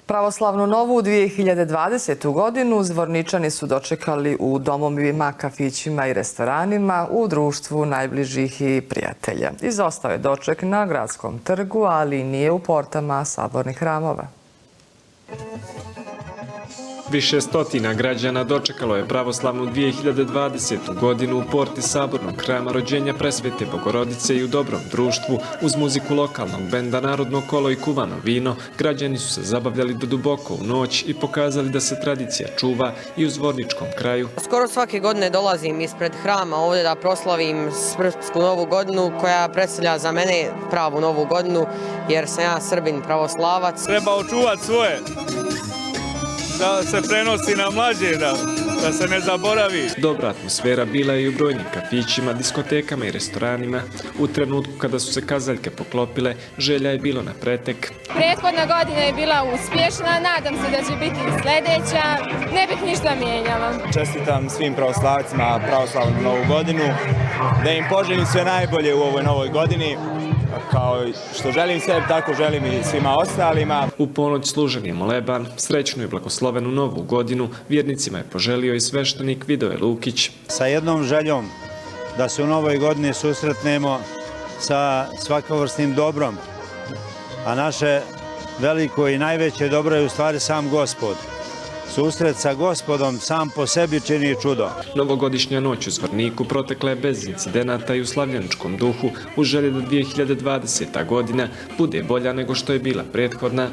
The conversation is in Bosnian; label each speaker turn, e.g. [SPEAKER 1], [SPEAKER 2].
[SPEAKER 1] Pravoslavnu novu 2020. godinu Zvorničani su dočekali u domovima, kafićima i restoranima u društvu najbližih i prijatelja. Izostao je doček na Gradskom trgu, ali nije u portama sabornih hramova.
[SPEAKER 2] Više stotina građana dočekalo je pravoslavnu 2020. godinu u porti Sabornog hrama rođenja Presvete Bogorodice i u dobrom društvu. Uz muziku lokalnog benda, narodno kolo i kuvano vino, građani su se zabavljali do duboko u noć i pokazali da se tradicija čuva i u zvorničkom kraju.
[SPEAKER 3] Skoro svake godine dolazim ispred hrama ovdje da proslavim Srpsku novu godinu koja predstavlja za mene pravu novu godinu jer sam ja Srbin pravoslavac.
[SPEAKER 4] Treba očuvati svoje, da se prenosi na mlađe, da se ne zaboravi.
[SPEAKER 2] Dobra atmosfera bila je i u brojnim kafićima, diskotekama i restoranima. U trenutku kada su se kazaljke poklopile, želja je bilo na pretek.
[SPEAKER 5] Prethodna godina je bila uspješna, nadam se da će biti i sljedeća, ne bih ništa mijenjala.
[SPEAKER 4] Čestitam svim pravoslavcima pravoslavnu novu godinu, da im poželim sve najbolje u ovoj novoj godini. Kao što želim sebi, tako želim i svima ostalima.
[SPEAKER 2] U ponoć služen je moleban, srećnu i blagoslovenu novu godinu vjernicima je poželio i sveštenik Vidoje Lukić.
[SPEAKER 6] Sa jednom željom da se u novoj godini susretnemo sa svakovrsnim dobrom, a naše veliko i najveće dobro je u stvari sam Gospod. Susret sa Gospodom sam po sebi čini čudo.
[SPEAKER 2] Novogodišnja noć u Zvorniku protekla je bez incidenata i u slavljeničkom duhu u želji da 2020. godina bude bolja nego što je bila prethodna.